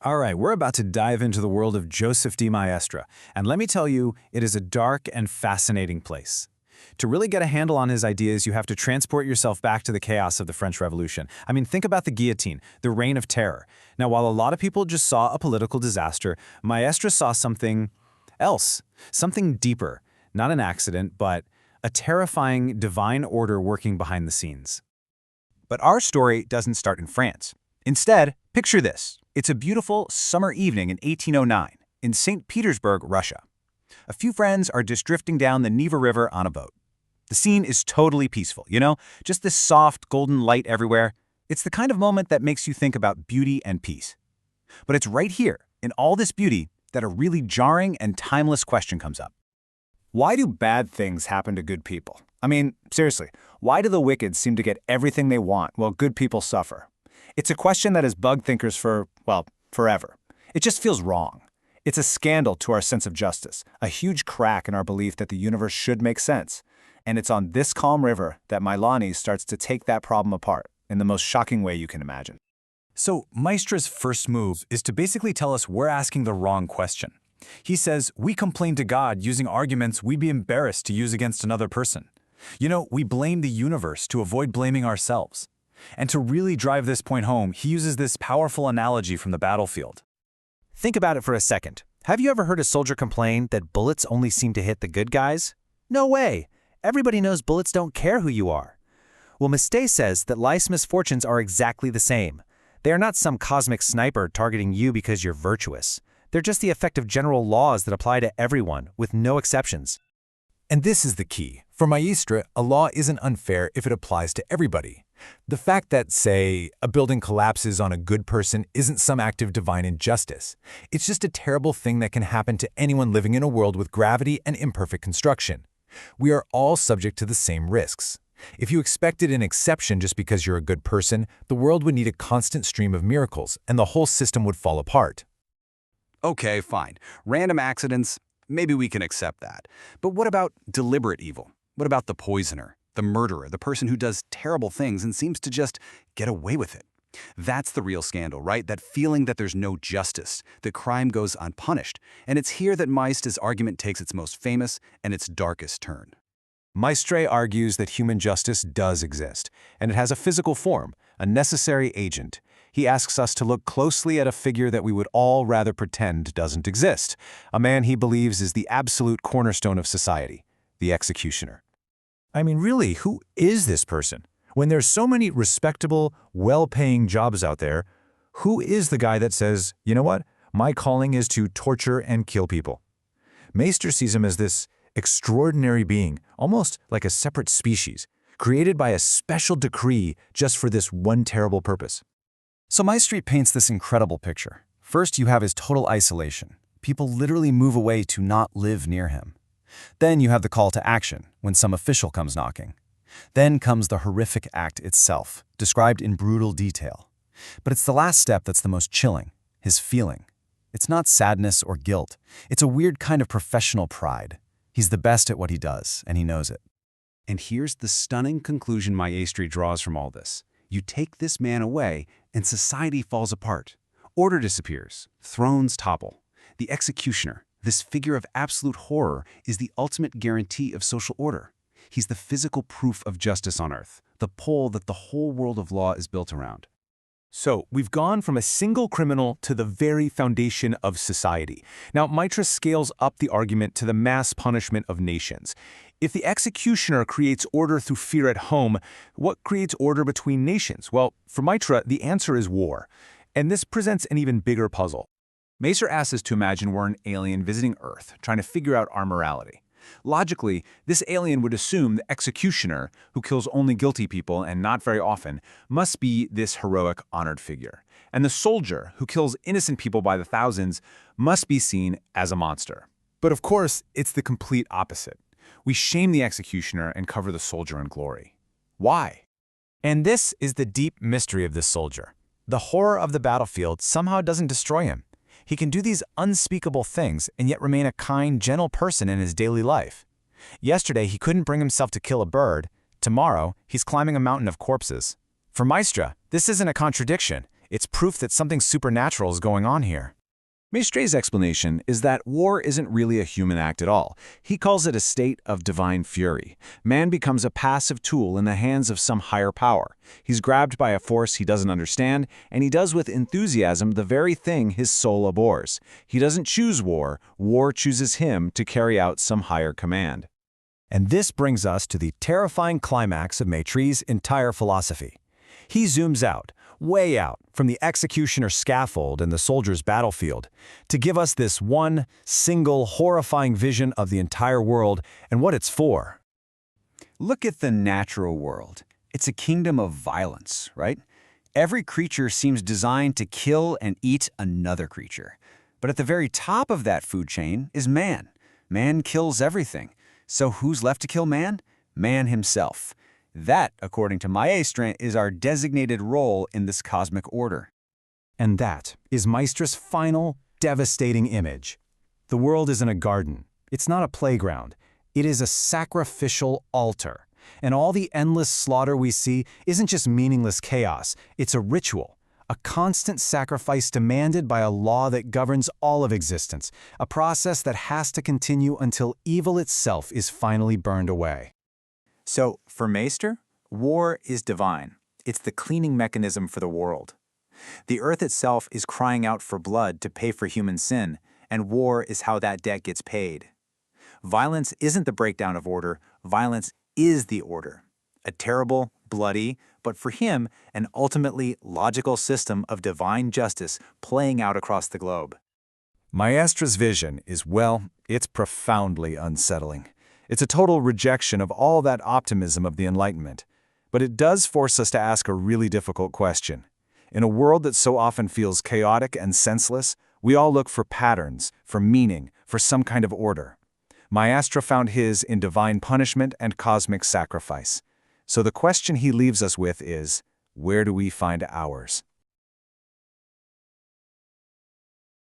All right, we're about to dive into the world of Joseph de Maistre, and let me tell you, it is a dark and fascinating place. To really get a handle on his ideas, you have to transport yourself back to the chaos of the French Revolution. I mean, think about the guillotine, the reign of terror. Now, while a lot of people just saw a political disaster, Maistre saw something else, something deeper, not an accident, but a terrifying divine order working behind the scenes. But our story doesn't start in France. Instead, picture this. It's a beautiful summer evening in 1809 in St. Petersburg, Russia. A few friends are just drifting down the Neva River on a boat. The scene is totally peaceful, just this soft, golden light everywhere. It's the kind of moment that makes you think about beauty and peace. But it's right here, in all this beauty, that a really jarring and timeless question comes up. Why do bad things happen to good people? I mean, seriously, why do the wicked seem to get everything they want while good people suffer? It's a question that has bugged thinkers for, forever. It just feels wrong. It's a scandal to our sense of justice, a huge crack in our belief that the universe should make sense. And it's on this calm river that Mailani starts to take that problem apart in the most shocking way you can imagine. So, Maistre's first move is to basically tell us we're asking the wrong question. He says, we complain to God using arguments we'd be embarrassed to use against another person. We blame the universe to avoid blaming ourselves. And to really drive this point home, he uses this powerful analogy from the battlefield. Think about it for a second. Have you ever heard a soldier complain that bullets only seem to hit the good guys? No way! Everybody knows bullets don't care who you are. Well, Maistre says that life's misfortunes are exactly the same. They are not some cosmic sniper targeting you because you're virtuous. They're just the effect of general laws that apply to everyone, with no exceptions. And this is the key. For Maistre, a law isn't unfair if it applies to everybody. The fact that, say, a building collapses on a good person isn't some act of divine injustice. It's just a terrible thing that can happen to anyone living in a world with gravity and imperfect construction. We are all subject to the same risks. If you expected an exception just because you're a good person, the world would need a constant stream of miracles, and the whole system would fall apart. Okay, fine. Random accidents, maybe we can accept that. But what about deliberate evil? What about the poisoner, the murderer, the person who does terrible things and seems to just get away with it? That's the real scandal, right? That feeling that there's no justice, that crime goes unpunished. And it's here that Maistre's argument takes its most famous and its darkest turn. Maistre argues that human justice does exist, and it has a physical form, a necessary agent. He asks us to look closely at a figure that we would all rather pretend doesn't exist, a man he believes is the absolute cornerstone of society, the executioner. I mean, really, who is this person? When there's so many respectable, well-paying jobs out there, who is the guy that says, you know what, my calling is to torture and kill people? Maistre sees him as this extraordinary being, almost like a separate species, created by a special decree just for this one terrible purpose. So Maistre paints this incredible picture. First, you have his total isolation. People literally move away to not live near him. Then you have the call to action, when some official comes knocking. Then comes the horrific act itself, described in brutal detail. But it's the last step that's the most chilling, his feeling. It's not sadness or guilt. It's a weird kind of professional pride. He's the best at what he does, and he knows it. And here's the stunning conclusion Maistre draws from all this. You take this man away, and society falls apart. Order disappears. Thrones topple. The executioner, this figure of absolute horror, is the ultimate guarantee of social order. He's the physical proof of justice on earth, the pole that the whole world of law is built around. So, we've gone from a single criminal to the very foundation of society. Now, Maistre scales up the argument to the mass punishment of nations. If the executioner creates order through fear at home, what creates order between nations? Well, for Maistre, the answer is war. And this presents an even bigger puzzle. Maistre asks us to imagine we're an alien visiting Earth, trying to figure out our morality. Logically, this alien would assume the executioner, who kills only guilty people and not very often, must be this heroic, honored figure. And the soldier, who kills innocent people by the thousands, must be seen as a monster. But of course, it's the complete opposite. We shame the executioner and cover the soldier in glory. Why? And this is the deep mystery of this soldier. The horror of the battlefield somehow doesn't destroy him. He can do these unspeakable things and yet remain a kind, gentle person in his daily life. Yesterday, he couldn't bring himself to kill a bird. Tomorrow, he's climbing a mountain of corpses. For Maistre, this isn't a contradiction. It's proof that something supernatural is going on here. Maistre's explanation is that war isn't really a human act at all. He calls it a state of divine fury. Man becomes a passive tool in the hands of some higher power. He's grabbed by a force he doesn't understand, and he does with enthusiasm the very thing his soul abhors. He doesn't choose war. War chooses him to carry out some higher command. And this brings us to the terrifying climax of Maistre's entire philosophy. He zooms out, way out, from the executioner's scaffold and the soldier's battlefield, to give us this one, single, horrifying vision of the entire world and what it's for. Look at the natural world. It's a kingdom of violence, right? Every creature seems designed to kill and eat another creature. But at the very top of that food chain is man. Man kills everything. So who's left to kill man? Man himself. That, according to Maistre, is our designated role in this cosmic order. And that is Maistre's final, devastating image. The world isn't a garden. It's not a playground. It is a sacrificial altar. And all the endless slaughter we see isn't just meaningless chaos. It's a ritual, a constant sacrifice demanded by a law that governs all of existence, a process that has to continue until evil itself is finally burned away. So, for Maistre, war is divine. It's the cleaning mechanism for the world. The earth itself is crying out for blood to pay for human sin, and war is how that debt gets paid. Violence isn't the breakdown of order. Violence is the order. A terrible, bloody, but for him, an ultimately logical system of divine justice playing out across the globe. Maistre's vision is, well, it's profoundly unsettling. It's a total rejection of all that optimism of the Enlightenment. But it does force us to ask a really difficult question. In a world that so often feels chaotic and senseless, we all look for patterns, for meaning, for some kind of order. Maistre found his in divine punishment and cosmic sacrifice. So the question he leaves us with is, where do we find ours?